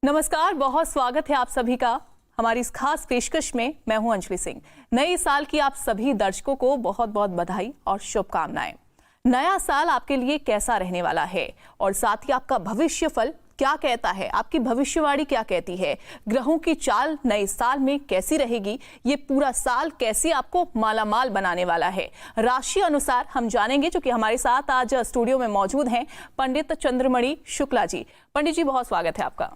नमस्कार, बहुत स्वागत है आप सभी का हमारी इस खास पेशकश में। मैं हूं अंजलि सिंह। नए साल की आप सभी दर्शकों को बहुत बहुत बधाई और शुभकामनाएं। नया साल आपके लिए कैसा रहने वाला है और साथ ही आपका भविष्य फल क्या कहता है, आपकी भविष्यवाणी क्या कहती है, ग्रहों की चाल नए साल में कैसी रहेगी, ये पूरा साल कैसे आपको मालामाल बनाने वाला है, राशि अनुसार हम जानेंगे। जो कि हमारे साथ आज स्टूडियो में मौजूद हैं पंडित चंद्रमणि शुक्ला जी। पंडित जी, बहुत स्वागत है आपका।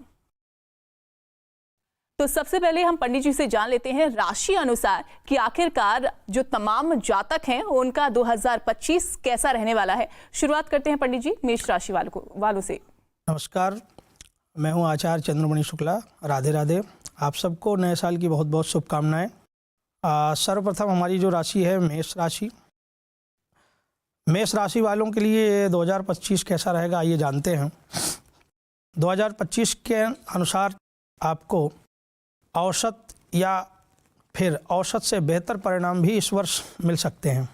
तो सबसे पहले हम पंडित जी से जान लेते हैं राशि अनुसार कि आखिरकार जो तमाम जातक हैं उनका 2025 कैसा रहने वाला है। शुरुआत करते हैं पंडित जी मेष राशि वालों से। नमस्कार, मैं हूं आचार्य चंद्रमणि शुक्ला। राधे राधे। आप सबको नए साल की बहुत बहुत शुभकामनाएं। सर्वप्रथम हमारी जो राशि है मेष राशि। मेष राशि वालों के लिए 2025 कैसा रहेगा आइए जानते हैं। 2025 के अनुसार आपको औसत या फिर औसत से बेहतर परिणाम भी इस वर्ष मिल सकते हैं।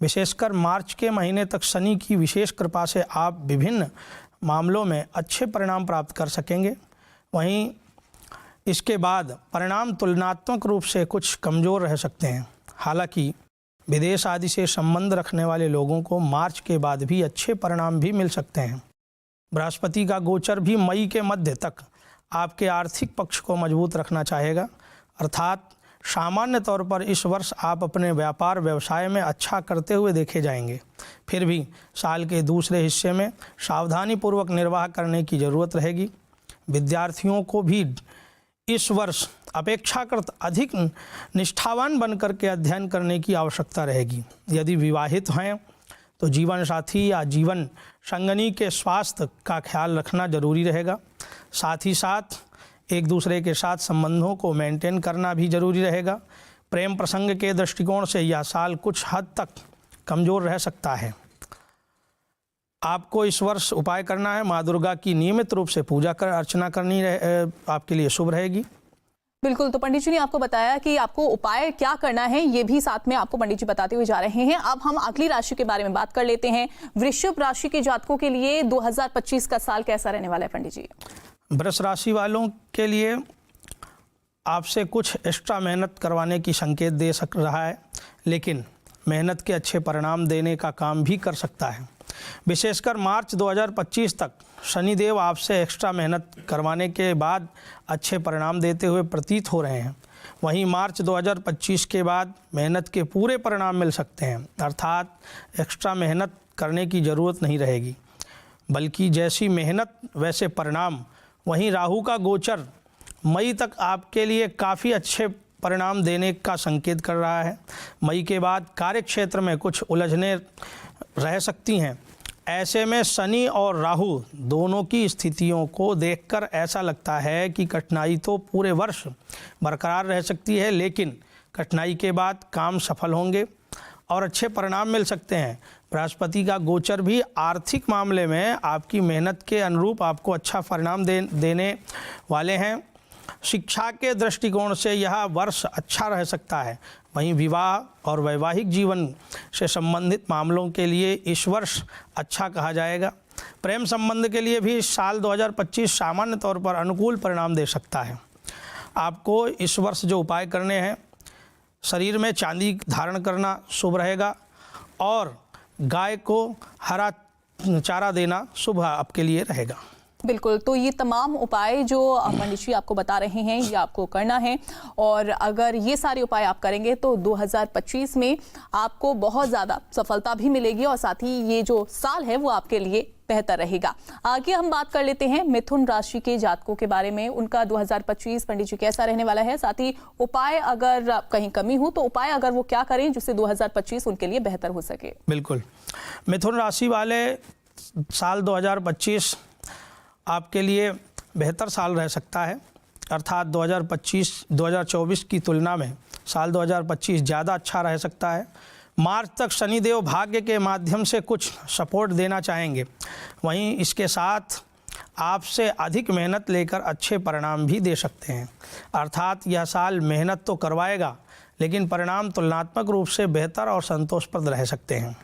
विशेषकर मार्च के महीने तक शनि की विशेष कृपा से आप विभिन्न मामलों में अच्छे परिणाम प्राप्त कर सकेंगे। वहीं इसके बाद परिणाम तुलनात्मक रूप से कुछ कमज़ोर रह सकते हैं। हालांकि विदेश आदि से संबंध रखने वाले लोगों को मार्च के बाद भी अच्छे परिणाम भी मिल सकते हैं। बृहस्पति का गोचर भी मई के मध्य तक आपके आर्थिक पक्ष को मजबूत रखना चाहेगा। अर्थात सामान्य तौर पर इस वर्ष आप अपने व्यापार व्यवसाय में अच्छा करते हुए देखे जाएंगे। फिर भी साल के दूसरे हिस्से में सावधानीपूर्वक निर्वाह करने की ज़रूरत रहेगी। विद्यार्थियों को भी इस वर्ष अपेक्षाकृत अधिक निष्ठावान बनकर के अध्ययन करने की आवश्यकता रहेगी। यदि विवाहित हैं तो जीवन साथी या जीवन संगनी के स्वास्थ्य का ख्याल रखना जरूरी रहेगा। साथ ही साथ एक दूसरे के साथ संबंधों को मेंटेन करना भी जरूरी रहेगा। प्रेम प्रसंग के दृष्टिकोण से यह साल कुछ हद तक कमज़ोर रह सकता है। आपको इस वर्ष उपाय करना है, माँ दुर्गा की नियमित रूप से पूजा कर अर्चना करनी आपके लिए शुभ रहेगी। बिल्कुल, तो पंडित जी ने आपको बताया कि आपको उपाय क्या करना है, ये भी साथ में आपको पंडित जी बताते हुए जा रहे हैं। अब हम अगली राशि के बारे में बात कर लेते हैं। वृषभ राशि के जातकों के लिए 2025 का साल कैसा रहने वाला है पंडित जी? वृष राशि वालों के लिए आपसे कुछ एक्स्ट्रा मेहनत करवाने की संकेत दे सक रहा है, लेकिन मेहनत के अच्छे परिणाम देने का काम भी कर सकता है। विशेषकर मार्च 2025 तक शनिदेव आपसे एक्स्ट्रा मेहनत करवाने के बाद अच्छे परिणाम देते हुए प्रतीत हो रहे हैं। वहीं मार्च 2025 के बाद मेहनत के पूरे परिणाम मिल सकते हैं। अर्थात एक्स्ट्रा मेहनत करने की ज़रूरत नहीं रहेगी, बल्कि जैसी मेहनत वैसे परिणाम। वहीं राहु का गोचर मई तक आपके लिए काफ़ी अच्छे परिणाम देने का संकेत कर रहा है। मई के बाद कार्य क्षेत्र में कुछ उलझनें रह सकती हैं। ऐसे में शनि और राहु दोनों की स्थितियों को देखकर ऐसा लगता है कि कठिनाई तो पूरे वर्ष बरकरार रह सकती है, लेकिन कठिनाई के बाद काम सफल होंगे और अच्छे परिणाम मिल सकते हैं। बृहस्पति का गोचर भी आर्थिक मामले में आपकी मेहनत के अनुरूप आपको अच्छा परिणाम देने वाले हैं। शिक्षा के दृष्टिकोण से यह वर्ष अच्छा रह सकता है। वहीं विवाह और वैवाहिक जीवन से संबंधित मामलों के लिए इस वर्ष अच्छा कहा जाएगा। प्रेम संबंध के लिए भी साल 2025 सामान्य तौर पर अनुकूल परिणाम दे सकता है। आपको इस वर्ष जो उपाय करने हैं, शरीर में चांदी धारण करना शुभ रहेगा और गाय को हरा चारा देना शुभ आपके लिए रहेगा। बिल्कुल, तो ये तमाम उपाय जो पंडित जी आपको बता रहे हैं ये आपको करना है, और अगर ये सारे उपाय आप करेंगे तो 2025 में आपको बहुत ज़्यादा सफलता भी मिलेगी और साथ ही ये जो साल है वो आपके लिए बेहतर रहेगा। आगे हम बात कर लेते हैं मिथुन राशि के जातकों के बारे में। उनका 2025 पंडित जी कैसा रहने वाला है, साथ ही उपाय अगर कहीं कमी हो तो उपाय अगर वो क्या करें जिससे 2025 उनके लिए बेहतर हो सके। बिल्कुल, मिथुन राशि वाले साल 2025 आपके लिए बेहतर साल रह सकता है। अर्थात 2024 की तुलना में साल 2025 ज़्यादा अच्छा रह सकता है। मार्च तक शनिदेव भाग्य के माध्यम से कुछ सपोर्ट देना चाहेंगे। वहीं इसके साथ आपसे अधिक मेहनत लेकर अच्छे परिणाम भी दे सकते हैं। अर्थात यह साल मेहनत तो करवाएगा, लेकिन परिणाम तुलनात्मक रूप से बेहतर और संतोषप्रद रह सकते हैं।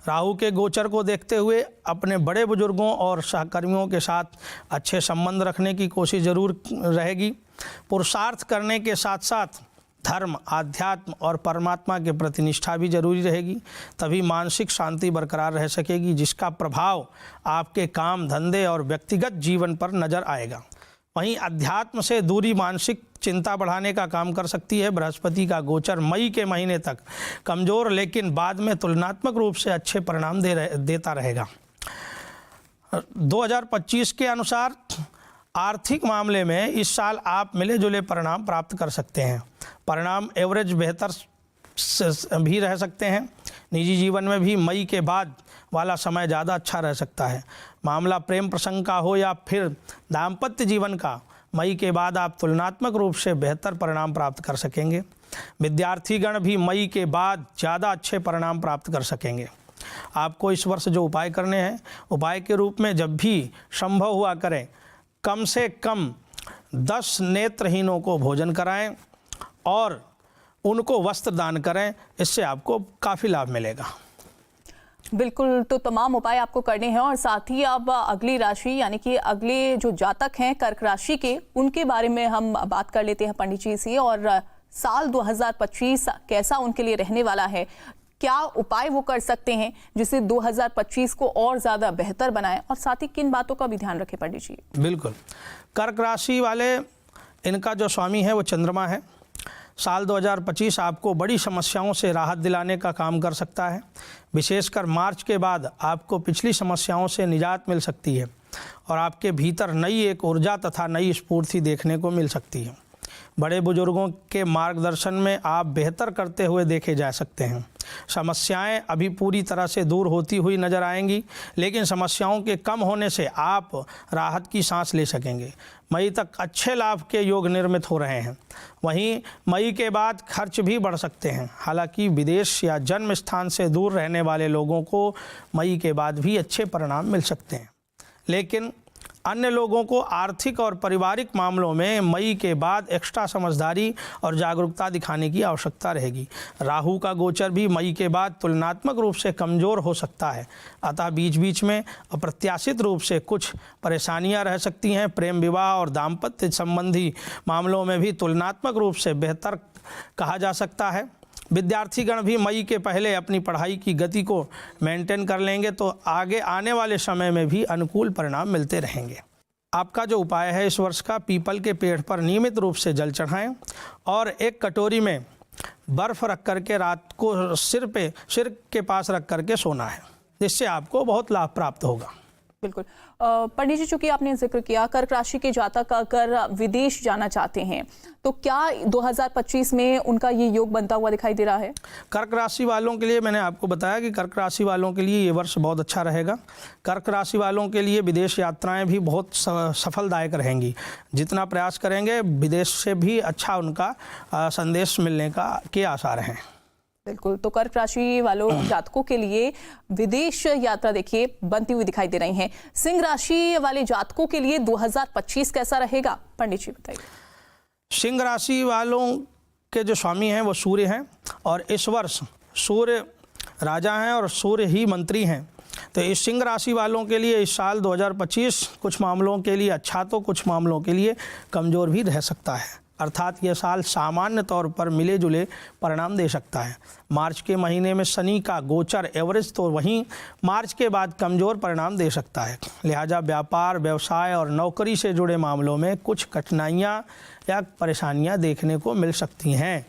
राहु के गोचर को देखते हुए अपने बड़े बुजुर्गों और सहकर्मियों के साथ अच्छे संबंध रखने की कोशिश जरूर रहेगी। पुरुषार्थ करने के साथ साथ धर्म, आध्यात्म और परमात्मा के प्रति निष्ठा भी जरूरी रहेगी, तभी मानसिक शांति बरकरार रह सकेगी, जिसका प्रभाव आपके काम, धंधे और व्यक्तिगत जीवन पर नजर आएगा। वहीं अध्यात्म से दूरी मानसिक चिंता बढ़ाने का काम कर सकती है। बृहस्पति का गोचर मई के महीने तक कमज़ोर लेकिन बाद में तुलनात्मक रूप से अच्छे परिणाम देता रहेगा। 2025 के अनुसार आर्थिक मामले में इस साल आप मिले जुले परिणाम प्राप्त कर सकते हैं। परिणाम एवरेज बेहतर भी रह सकते हैं। निजी जीवन में भी मई के बाद वाला समय ज़्यादा अच्छा रह सकता है। मामला प्रेम प्रसंग का हो या फिर दाम्पत्य जीवन का, मई के बाद आप तुलनात्मक रूप से बेहतर परिणाम प्राप्त कर सकेंगे। विद्यार्थीगण भी मई के बाद ज़्यादा अच्छे परिणाम प्राप्त कर सकेंगे। आपको इस वर्ष जो उपाय करने हैं, उपाय के रूप में जब भी संभव हुआ करें, कम से कम 10 नेत्रहीनों को भोजन कराएं और उनको वस्त्र दान करें। इससे आपको काफ़ी लाभ मिलेगा। बिल्कुल, तो तमाम उपाय आपको करने हैं और साथ ही अब अगली राशि यानी कि अगले जो जातक हैं कर्क राशि के, उनके बारे में हम बात कर लेते हैं पंडित जी से। और साल 2025 कैसा उनके लिए रहने वाला है, क्या उपाय वो कर सकते हैं जिससे 2025 को और ज़्यादा बेहतर बनाएं, और साथ ही किन बातों का भी ध्यान रखें पंडित जी? बिल्कुल, कर्क राशि वाले, इनका जो स्वामी है वो चंद्रमा है। साल 2025 आपको बड़ी समस्याओं से राहत दिलाने का काम कर सकता है। विशेषकर मार्च के बाद आपको पिछली समस्याओं से निजात मिल सकती है और आपके भीतर नई एक ऊर्जा तथा नई स्फूर्ति देखने को मिल सकती है। बड़े बुजुर्गों के मार्गदर्शन में आप बेहतर करते हुए देखे जा सकते हैं। समस्याएं अभी पूरी तरह से दूर होती हुई नजर आएंगी, लेकिन समस्याओं के कम होने से आप राहत की सांस ले सकेंगे। मई तक अच्छे लाभ के योग निर्मित हो रहे हैं। वहीं मई के बाद खर्च भी बढ़ सकते हैं। हालांकि विदेश या जन्म स्थान से दूर रहने वाले लोगों को मई के बाद भी अच्छे परिणाम मिल सकते हैं, लेकिन अन्य लोगों को आर्थिक और पारिवारिक मामलों में मई के बाद एक्स्ट्रा समझदारी और जागरूकता दिखाने की आवश्यकता रहेगी। राहु का गोचर भी मई के बाद तुलनात्मक रूप से कमज़ोर हो सकता है, अतः बीच बीच में अप्रत्याशित रूप से कुछ परेशानियां रह सकती हैं। प्रेम, विवाह और दाम्पत्य संबंधी मामलों में भी तुलनात्मक रूप से बेहतर कहा जा सकता है। विद्यार्थीगण भी मई के पहले अपनी पढ़ाई की गति को मेंटेन कर लेंगे तो आगे आने वाले समय में भी अनुकूल परिणाम मिलते रहेंगे। आपका जो उपाय है इस वर्ष का, पीपल के पेड़ पर नियमित रूप से जल चढ़ाएं और एक कटोरी में बर्फ़ रख करके रात को सिर के पास रख करके सोना है, जिससे आपको बहुत लाभ प्राप्त होगा। बिल्कुल पंडित जी, चूंकि आपने जिक्र किया कर्क राशि के जातक अगर विदेश जाना चाहते हैं तो क्या 2025 में उनका ये योग बनता हुआ दिखाई दे रहा है? कर्क राशि वालों के लिए मैंने आपको बताया कि कर्क राशि वालों के लिए ये वर्ष बहुत अच्छा रहेगा। कर्क राशि वालों के लिए विदेश यात्राएं भी बहुत सफलदायक रहेंगी। जितना प्रयास करेंगे विदेश से भी अच्छा उनका संदेश मिलने के आसार हैं। बिल्कुल, तो कर्क राशि वालों जातकों के लिए विदेश यात्रा देखिए बनती हुई दिखाई दे रही है। सिंह राशि वाले जातकों के लिए 2025 कैसा रहेगा पंडित जी बताइए? सिंह राशि वालों के जो स्वामी हैं वो सूर्य हैं और इस वर्ष सूर्य राजा हैं और सूर्य ही मंत्री हैं। तो इस सिंह राशि वालों के लिए इस साल 2025 कुछ मामलों के लिए अच्छा तो कुछ मामलों के लिए कमज़ोर भी रह सकता है। अर्थात यह साल सामान्य तौर पर मिले जुले परिणाम दे सकता है। मार्च के महीने में शनि का गोचर एवरेज तो वहीं मार्च के बाद कमज़ोर परिणाम दे सकता है। लिहाजा व्यापार, व्यवसाय और नौकरी से जुड़े मामलों में कुछ कठिनाइयाँ या परेशानियाँ देखने को मिल सकती हैं।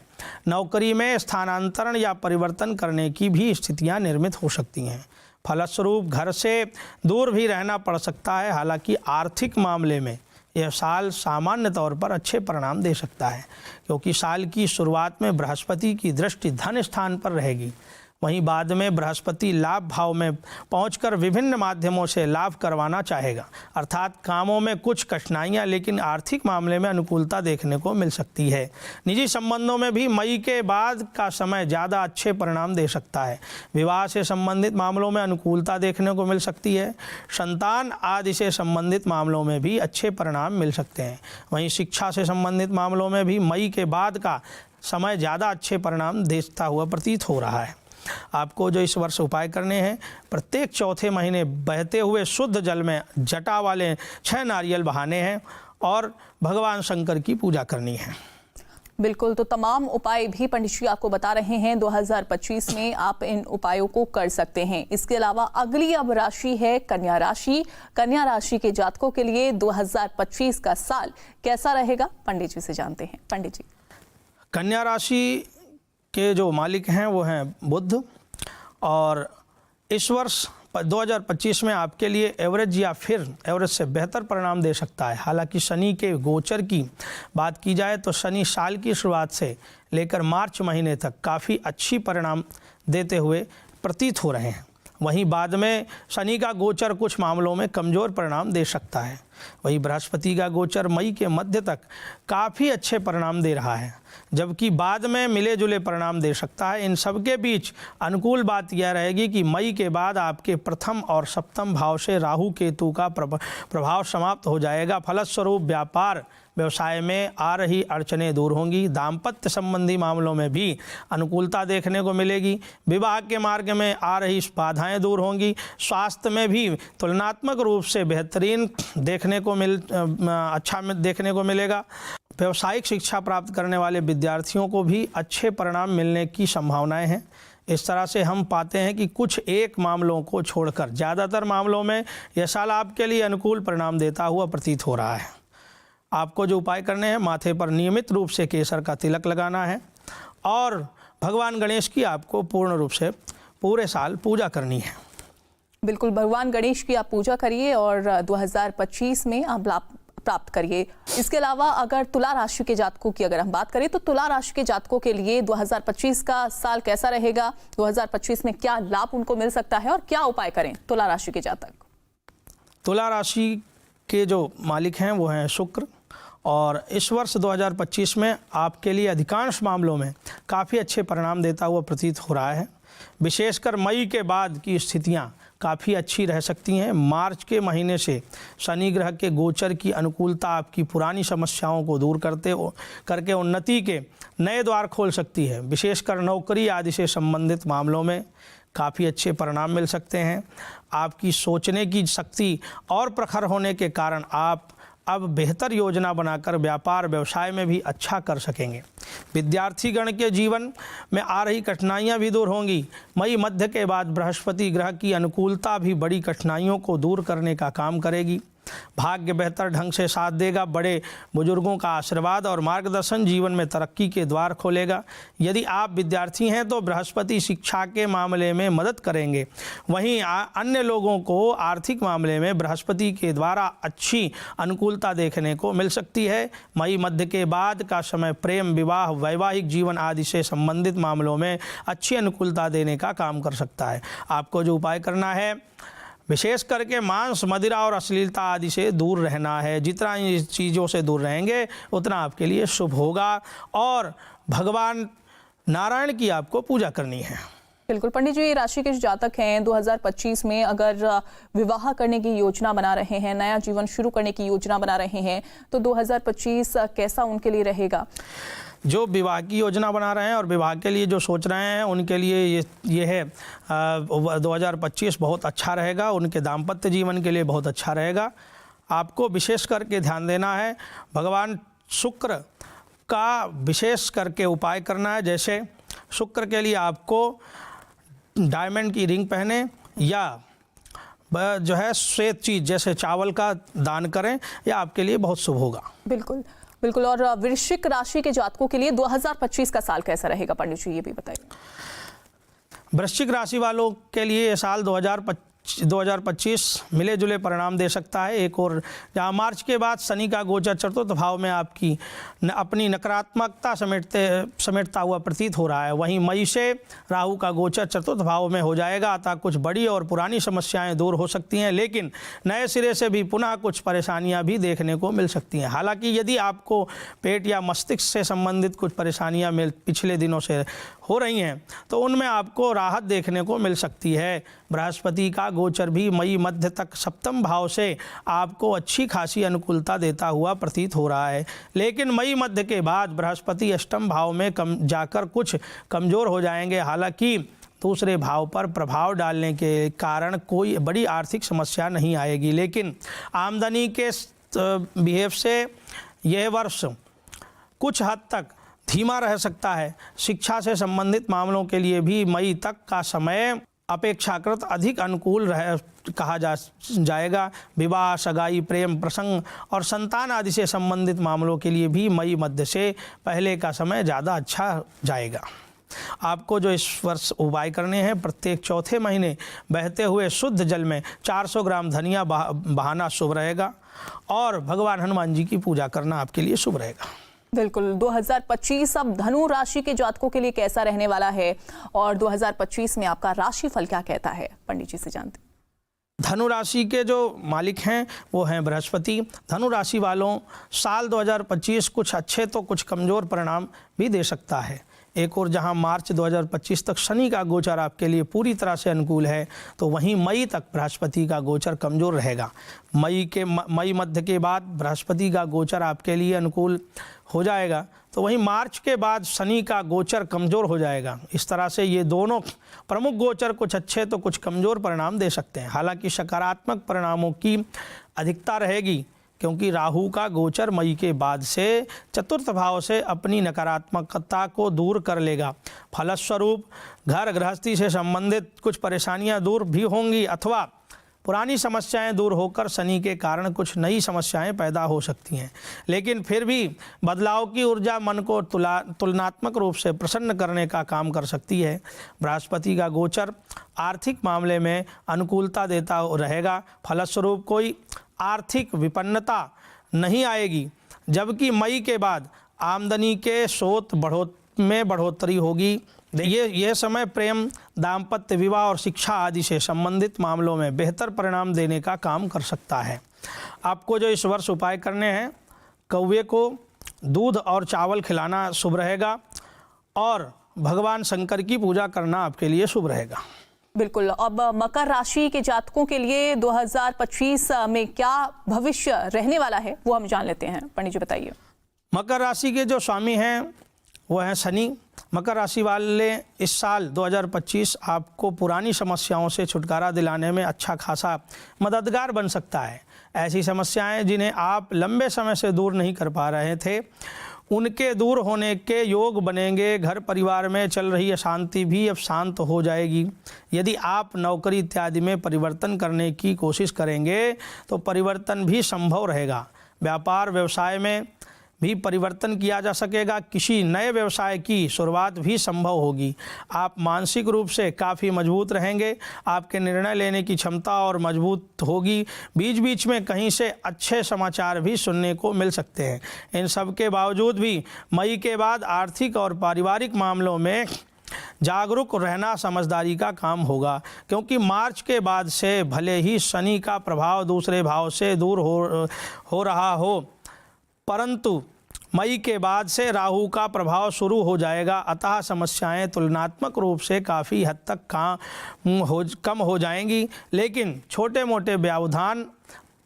नौकरी में स्थानांतरण या परिवर्तन करने की भी स्थितियाँ निर्मित हो सकती हैं। फलस्वरूप घर से दूर भी रहना पड़ सकता है। हालांकि आर्थिक मामले में यह साल सामान्य तौर पर अच्छे परिणाम दे सकता है, क्योंकि साल की शुरुआत में बृहस्पति की दृष्टि धन स्थान पर रहेगी। वहीं बाद में बृहस्पति लाभ भाव में पहुंचकर विभिन्न माध्यमों से लाभ करवाना चाहेगा। अर्थात कामों में कुछ कठिनाइयां लेकिन आर्थिक मामले में अनुकूलता देखने को मिल सकती है। निजी संबंधों में भी मई के बाद का समय ज़्यादा अच्छे परिणाम दे सकता है। विवाह से संबंधित मामलों में अनुकूलता देखने को मिल सकती है। संतान आदि से संबंधित मामलों में भी अच्छे परिणाम मिल सकते हैं। वहीं शिक्षा से संबंधित मामलों में भी मई के बाद का समय ज़्यादा अच्छे परिणाम देता हुआ प्रतीत हो रहा है। आपको जो इस वर्ष उपाय करने हैं, प्रत्येक चौथे महीने बहते हुए शुद्ध जल में जटा वाले 6 नारियल बहाने हैं और भगवान शंकर की पूजा करनी है। बिल्कुल, तो तमाम उपाय भी पंडित जी आपको बता रहे हैं 2025 में आप इन उपायों को कर सकते हैं। इसके अलावा अगली अब राशि है कन्या राशि। कन्या राशि के जातकों के लिए 2025 का साल कैसा रहेगा, पंडित जी से जानते हैं। पंडित जी, कन्या राशि के जो मालिक हैं वो हैं बुध, और इस वर्ष 2025 में आपके लिए एवरेज या फिर एवरेज से बेहतर परिणाम दे सकता है। हालांकि शनि के गोचर की बात की जाए तो शनि साल की शुरुआत से लेकर मार्च महीने तक काफ़ी अच्छी परिणाम देते हुए प्रतीत हो रहे हैं। वहीं बाद में शनि का गोचर कुछ मामलों में कमज़ोर परिणाम दे सकता है। वहीं बृहस्पति का गोचर मई के मध्य तक काफ़ी अच्छे परिणाम दे रहा है, जबकि बाद में मिले जुले परिणाम दे सकता है। इन सब के बीच अनुकूल बात यह रहेगी कि मई के बाद आपके प्रथम और सप्तम भाव से राहु केतु का प्रभाव समाप्त हो जाएगा। फलस्वरूप व्यापार व्यवसाय में आ रही अड़चनें दूर होंगी। दाम्पत्य संबंधी मामलों में भी अनुकूलता देखने को मिलेगी। विवाह के मार्ग में आ रही बाधाएं दूर होंगी। स्वास्थ्य में भी तुलनात्मक रूप से बेहतरीन देखने को मिलेगा। व्यावसायिक शिक्षा प्राप्त करने वाले विद्यार्थियों को भी अच्छे परिणाम मिलने की संभावनाएं हैं। इस तरह से हम पाते हैं कि कुछ एक मामलों को छोड़कर ज़्यादातर मामलों में यह साल आपके लिए अनुकूल परिणाम देता हुआ प्रतीत हो रहा है। आपको जो उपाय करने हैं, माथे पर नियमित रूप से केसर का तिलक लगाना है और भगवान गणेश की आपको पूर्ण रूप से पूरे साल पूजा करनी है। बिल्कुल, भगवान गणेश की आप पूजा करिए और 2025 में आप लाभ प्राप्त करिए। इसके अलावा अगर तुला राशि के जातकों की अगर हम बात करें तो तुला राशि के जातकों के लिए 2025 का साल कैसा रहेगा, 2025 में क्या लाभ उनको मिल सकता है और क्या उपाय करें तुला राशि के जातक? तुला राशि के जो मालिक हैं वो हैं शुक्र, और इस वर्ष 2025 में आपके लिए अधिकांश मामलों में काफ़ी अच्छे परिणाम देता हुआ प्रतीत हो रहा है। विशेषकर मई के बाद की स्थितियां काफ़ी अच्छी रह सकती हैं। मार्च के महीने से शनि ग्रह के गोचर की अनुकूलता आपकी पुरानी समस्याओं को दूर करके उन्नति के नए द्वार खोल सकती है। विशेषकर नौकरी आदि से संबंधित मामलों में काफ़ी अच्छे परिणाम मिल सकते हैं। आपकी सोचने की शक्ति और प्रखर होने के कारण आप अब बेहतर योजना बनाकर व्यापार व्यवसाय में भी अच्छा कर सकेंगे। विद्यार्थीगण के जीवन में आ रही कठिनाइयां भी दूर होंगी। मई मध्य के बाद बृहस्पति ग्रह की अनुकूलता भी बड़ी कठिनाइयों को दूर करने का काम करेगी। भाग्य बेहतर ढंग से साथ देगा। बड़े बुजुर्गों का आशीर्वाद और मार्गदर्शन जीवन में तरक्की के द्वार खोलेगा। यदि आप विद्यार्थी हैं तो बृहस्पति शिक्षा के मामले में मदद करेंगे। वहीं अन्य लोगों को आर्थिक मामले में बृहस्पति के द्वारा अच्छी अनुकूलता देखने को मिल सकती है। मई मध्य के बाद का समय प्रेम, विवाह, वैवाहिक जीवन आदि से संबंधित मामलों में अच्छी अनुकूलता देने का काम कर सकता है। आपको जो उपाय करना है, विशेष करके मांस, मदिरा और अश्लीलता आदि से दूर रहना है। जितना इन चीज़ों से दूर रहेंगे उतना आपके लिए शुभ होगा। और भगवान नारायण की आपको पूजा करनी है। बिल्कुल पंडित जी, राशि के जो जातक हैं 2025 में अगर विवाह करने की योजना बना रहे हैं, नया जीवन शुरू करने की योजना बना रहे हैं, तो 2025 कैसा उनके लिए रहेगा? जो विवाह की योजना बना रहे हैं और विवाह के लिए जो सोच रहे हैं उनके लिए ये है 2025 बहुत अच्छा रहेगा। उनके दाम्पत्य जीवन के लिए बहुत अच्छा रहेगा। आपको विशेष करके ध्यान देना है, भगवान शुक्र का विशेष करके उपाय करना है। जैसे शुक्र के लिए आपको डायमंड की रिंग पहने या जो है श्वेत चीज़ जैसे चावल का दान करें, या आपके लिए बहुत शुभ होगा। बिल्कुल बिल्कुल। और वृश्चिक राशि के जातकों के लिए 2025 का साल कैसा रहेगा पंडित जी, ये भी बताइए। वृश्चिक राशि वालों के लिए ये साल 2025 मिले जुले परिणाम दे सकता है। एक और जहाँ मार्च के बाद शनि का गोचर चतुर्थ भाव में आपकी अपनी नकारात्मकता समेटता हुआ प्रतीत हो रहा है, वहीं मई से राहु का गोचर चतुर्थ भाव में हो जाएगा। अतः कुछ बड़ी और पुरानी समस्याएं दूर हो सकती हैं, लेकिन नए सिरे से भी पुनः कुछ परेशानियां भी देखने को मिल सकती हैं। हालांकि यदि आपको पेट या मस्तिष्क से संबंधित कुछ परेशानियां पिछले दिनों से हो रही हैं तो उनमें आपको राहत देखने को मिल सकती है। बृहस्पति का गोचर भी मई मध्य तक सप्तम भाव से आपको अच्छी खासी अनुकूलता देता हुआ प्रतीत हो रहा है, लेकिन मई मध्य के बाद बृहस्पति अष्टम भाव में जाकर कुछ कमज़ोर हो जाएंगे। हालांकि दूसरे भाव पर प्रभाव डालने के कारण कोई बड़ी आर्थिक समस्या नहीं आएगी, लेकिन आमदनी के बिहेव से यह वर्ष कुछ हद तक धीमा रह सकता है। शिक्षा से संबंधित मामलों के लिए भी मई तक का समय अपेक्षाकृत अधिक अनुकूल कहा जाएगा। विवाह, सगाई, प्रेम प्रसंग और संतान आदि से संबंधित मामलों के लिए भी मई मध्य से पहले का समय ज़्यादा अच्छा जाएगा। आपको जो इस वर्ष उपाय करने हैं, प्रत्येक चौथे महीने बहते हुए शुद्ध जल में 400 ग्राम धनिया बहाना शुभ रहेगा और भगवान हनुमान जी की पूजा करना आपके लिए शुभ रहेगा। बिल्कुल। 2025 अब धनु राशि के जातकों के लिए कैसा रहने वाला है और 2025 में आपका राशिफल क्या कहता है, पंडित जी से जानते हैं। धनु राशि के जो मालिक हैं वो हैं बृहस्पति। धनु राशि वालों, साल 2025 कुछ अच्छे तो कुछ कमज़ोर परिणाम भी दे सकता है। एक और जहां मार्च 2025 तक शनि का गोचर आपके लिए पूरी तरह से अनुकूल है, तो वहीं मई तक बृहस्पति का गोचर कमज़ोर रहेगा। मई मध्य के बाद बृहस्पति का गोचर आपके लिए अनुकूल हो जाएगा, तो वहीं मार्च के बाद शनि का गोचर कमज़ोर हो जाएगा। इस तरह से ये दोनों प्रमुख गोचर कुछ अच्छे तो कुछ कमज़ोर परिणाम दे सकते हैं। हालांकि सकारात्मक परिणामों की अधिकता रहेगी, क्योंकि राहु का गोचर मई के बाद से चतुर्थ भाव से अपनी नकारात्मकता को दूर कर लेगा। फलस्वरूप घर गृहस्थी से संबंधित कुछ परेशानियां दूर भी होंगी अथवा पुरानी समस्याएं दूर होकर शनि के कारण कुछ नई समस्याएं पैदा हो सकती हैं। लेकिन फिर भी बदलाव की ऊर्जा मन को तुलनात्मक रूप से प्रसन्न करने का काम कर सकती है। बृहस्पति का गोचर आर्थिक मामले में अनुकूलता देता रहेगा। फलस्वरूप कोई आर्थिक विपन्नता नहीं आएगी, जबकि मई के बाद आमदनी के स्रोत में बढ़ोतरी होगी। यह समय प्रेम, दाम्पत्य, विवाह और शिक्षा आदि से संबंधित मामलों में बेहतर परिणाम देने का काम कर सकता है। आपको जो इस वर्ष उपाय करने हैं, कौवे को दूध और चावल खिलाना शुभ रहेगा और भगवान शंकर की पूजा करना आपके लिए शुभ रहेगा। बिल्कुल। अब मकर राशि के जातकों के लिए 2025 में क्या भविष्य रहने वाला है वो हम जान लेते हैं। पंडित जी बताइए। मकर राशि के जो स्वामी हैं वो हैं शनि। मकर राशि वाले इस साल 2025 आपको पुरानी समस्याओं से छुटकारा दिलाने में अच्छा खासा मददगार बन सकता है। ऐसी समस्याएं जिन्हें आप लंबे समय से दूर नहीं कर पा रहे थे, उनके दूर होने के योग बनेंगे। घर परिवार में चल रही अशांति भी अब शांत हो जाएगी। यदि आप नौकरी इत्यादि में परिवर्तन करने की कोशिश करेंगे तो परिवर्तन भी संभव रहेगा। व्यापार व्यवसाय में भी परिवर्तन किया जा सकेगा। किसी नए व्यवसाय की शुरुआत भी संभव होगी। आप मानसिक रूप से काफ़ी मजबूत रहेंगे। आपके निर्णय लेने की क्षमता और मजबूत होगी। बीच बीच में कहीं से अच्छे समाचार भी सुनने को मिल सकते हैं। इन सब के बावजूद भी मई के बाद आर्थिक और पारिवारिक मामलों में जागरूक रहना समझदारी का काम होगा, क्योंकि मार्च के बाद से भले ही शनि का प्रभाव दूसरे भाव से दूर हो रहा हो, परंतु मई के बाद से राहु का प्रभाव शुरू हो जाएगा। अतः समस्याएं तुलनात्मक रूप से काफ़ी हद तक कम हो जाएंगी, लेकिन छोटे मोटे व्यवधान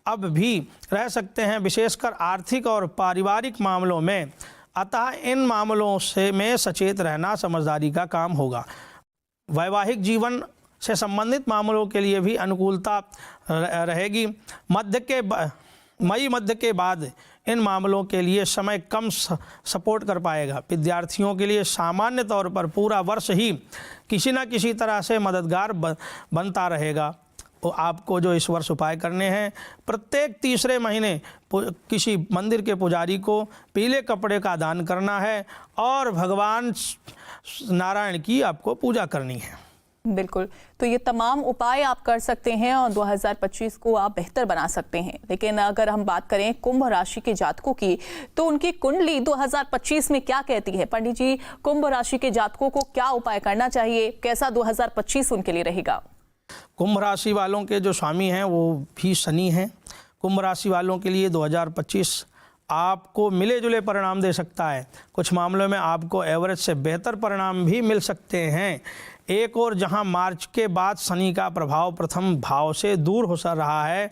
अब भी रह सकते हैं, विशेषकर आर्थिक और पारिवारिक मामलों में। अतः इन मामलों में सचेत रहना समझदारी का काम होगा। वैवाहिक जीवन से संबंधित मामलों के लिए भी अनुकूलता रहेगी। मई मध्य के बाद इन मामलों के लिए समय कम सपोर्ट कर पाएगा। विद्यार्थियों के लिए सामान्य तौर पर पूरा वर्ष ही किसी न किसी तरह से मददगार बनता रहेगा। तो आपको जो इस वर्ष उपाय करने हैं, प्रत्येक तीसरे महीने किसी मंदिर के पुजारी को पीले कपड़े का दान करना है और भगवान नारायण की आपको पूजा करनी है। बिल्कुल। तो ये तमाम उपाय आप कर सकते हैं और 2025 को आप बेहतर बना सकते हैं। लेकिन अगर हम बात करें कुंभ राशि के जातकों की, तो उनकी कुंडली 2025 में क्या कहती है? पंडित जी, कुंभ राशि के जातकों को क्या उपाय करना चाहिए? कैसा 2025 उनके लिए रहेगा? कुंभ राशि वालों के जो स्वामी हैं वो भी शनि हैं। कुंभ राशि वालों के लिए 2025 आपको मिले जुले परिणाम दे सकता है। कुछ मामलों में आपको एवरेज से बेहतर परिणाम भी मिल सकते हैं। एक और जहां मार्च के बाद शनि का प्रभाव प्रथम भाव से दूर हो रहा है,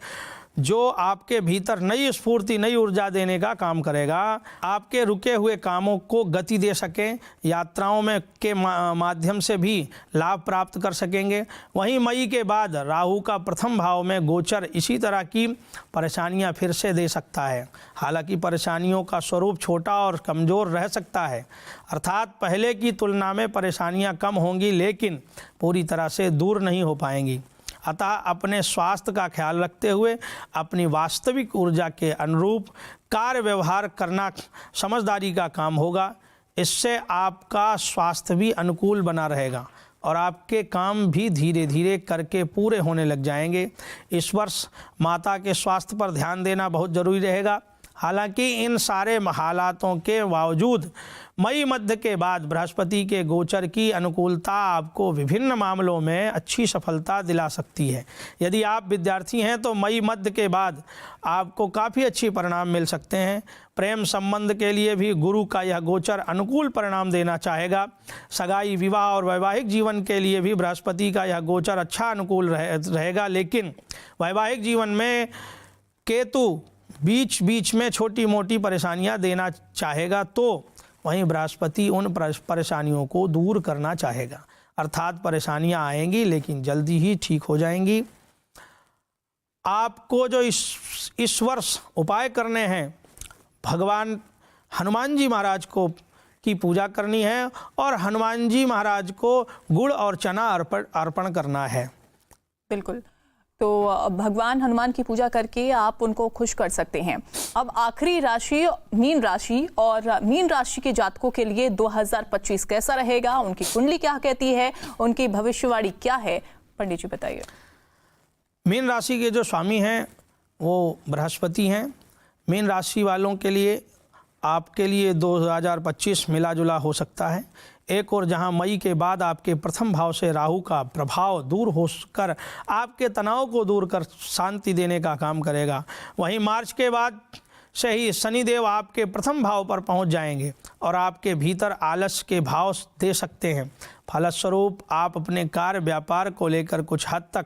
जो आपके भीतर नई स्फूर्ति, नई ऊर्जा देने का काम करेगा। आपके रुके हुए कामों को गति दे सकें, यात्राओं में के माध्यम से भी लाभ प्राप्त कर सकेंगे। वहीं मई के बाद राहु का प्रथम भाव में गोचर इसी तरह की परेशानियां फिर से दे सकता है। हालांकि परेशानियों का स्वरूप छोटा और कमज़ोर रह सकता है, अर्थात पहले की तुलना में परेशानियां कम होंगी लेकिन पूरी तरह से दूर नहीं हो पाएंगी। अतः अपने स्वास्थ्य का ख्याल रखते हुए अपनी वास्तविक ऊर्जा के अनुरूप कार्य व्यवहार करना समझदारी का काम होगा। इससे आपका स्वास्थ्य भी अनुकूल बना रहेगा और आपके काम भी धीरे धीरे करके पूरे होने लग जाएंगे। इस वर्ष माता के स्वास्थ्य पर ध्यान देना बहुत ज़रूरी रहेगा। हालांकि इन सारे हालातों के बावजूद मई मध्य के बाद बृहस्पति के गोचर की अनुकूलता आपको विभिन्न मामलों में अच्छी सफलता दिला सकती है। यदि आप विद्यार्थी हैं तो मई मध्य के बाद आपको काफ़ी अच्छी परिणाम मिल सकते हैं। प्रेम संबंध के लिए भी गुरु का यह गोचर अनुकूल परिणाम देना चाहेगा। सगाई, विवाह और वैवाहिक जीवन के लिए भी बृहस्पति का यह गोचर अच्छा अनुकूल रहेगा, लेकिन वैवाहिक जीवन में केतु बीच बीच में छोटी मोटी परेशानियां देना चाहेगा, तो वहीं बृहस्पति उन परेशानियों को दूर करना चाहेगा। अर्थात परेशानियां आएंगी लेकिन जल्दी ही ठीक हो जाएंगी। आपको जो इस वर्ष उपाय करने हैं, भगवान हनुमान जी महाराज को की पूजा करनी है और हनुमान जी महाराज को गुड़ और चना अर्पण करना है। बिल्कुल, तो भगवान हनुमान की पूजा करके आप उनको खुश कर सकते हैं। अब आखिरी राशि मीन राशि, और मीन राशि के जातकों के लिए 2025 कैसा रहेगा, उनकी कुंडली क्या कहती है, उनकी भविष्यवाणी क्या है, पंडित जी बताइए। मीन राशि के जो स्वामी हैं वो बृहस्पति हैं। मीन राशि वालों के लिए आपके लिए 2025 मिला जुला हो सकता है। एक और जहां मई के बाद आपके प्रथम भाव से राहु का प्रभाव दूर होकर आपके तनाव को दूर कर शांति देने का काम करेगा, वहीं मार्च के बाद से ही शनिदेव आपके प्रथम भाव पर पहुंच जाएंगे और आपके भीतर आलस्य के भाव दे सकते हैं। फलस्वरूप आप अपने कार्य व्यापार को लेकर कुछ हद तक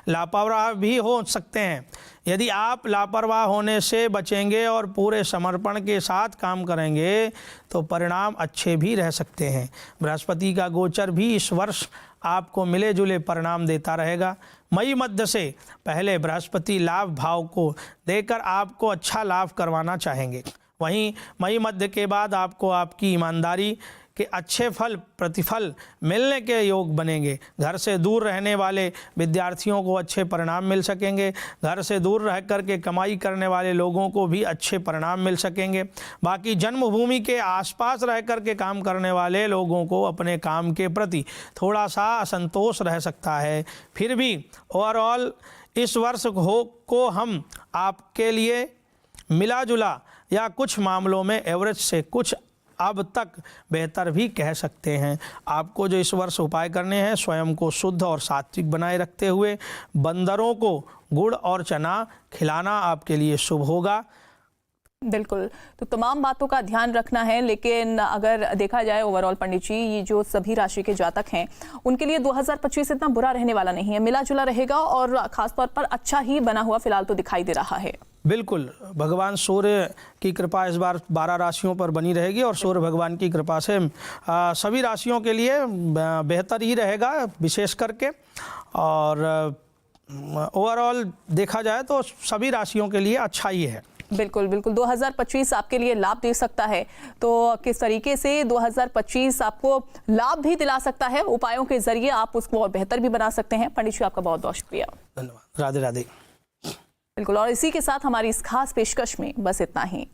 लापरवाह भी हो सकते हैं। यदि आप लापरवाह होने से बचेंगे और पूरे समर्पण के साथ काम करेंगे तो परिणाम अच्छे भी रह सकते हैं। बृहस्पति का गोचर भी इस वर्ष आपको मिले जुले परिणाम देता रहेगा। मई मध्य से पहले बृहस्पति लाभ भाव को देकर आपको अच्छा लाभ करवाना चाहेंगे। वहीं मई मध्य के बाद आपको आपकी ईमानदारी के अच्छे प्रतिफल मिलने के योग बनेंगे। घर से दूर रहने वाले विद्यार्थियों को अच्छे परिणाम मिल सकेंगे। घर से दूर रह कर के कमाई करने वाले लोगों को भी अच्छे परिणाम मिल सकेंगे। बाकी जन्मभूमि के आसपास रह कर के काम करने वाले लोगों को अपने काम के प्रति थोड़ा सा असंतोष रह सकता है। फिर भी ओवरऑल इस वर्ष को हम आपके लिए मिला जुला या कुछ मामलों में एवरेज से कुछ अब तक बेहतर भी कह सकते हैं। आपको जो इस वर्ष उपाय करने हैं, स्वयं को शुद्ध और सात्विक बनाए रखते हुए बंदरों को गुड़ और चना खिलाना आपके लिए शुभ होगा। बिल्कुल, तो तमाम बातों का ध्यान रखना है। लेकिन अगर देखा जाए ओवरऑल पंडित जी, ये जो सभी राशि के जातक हैं उनके लिए 2025 इतना बुरा रहने वाला नहीं है, मिला जुला रहेगा और खासतौर पर अच्छा ही बना हुआ फिलहाल तो दिखाई दे रहा है। बिल्कुल, भगवान सूर्य की कृपा इस बार 12 राशियों पर बनी रहेगी और सूर्य भगवान की कृपा से सभी राशियों के लिए बेहतर ही रहेगा विशेष करके। और ओवरऑल देखा जाए तो सभी राशियों के लिए अच्छा ही है। बिल्कुल बिल्कुल, 2025 आपके लिए लाभ दे सकता है। तो किस तरीके से 2025 आपको लाभ भी दिला सकता है, उपायों के जरिए आप उसको और बेहतर भी बना सकते हैं। पंडित जी आपका बहुत बहुत शुक्रिया। धन्यवाद। राधे राधे। बिल्कुल, और इसी के साथ हमारी इस खास पेशकश में बस इतना ही।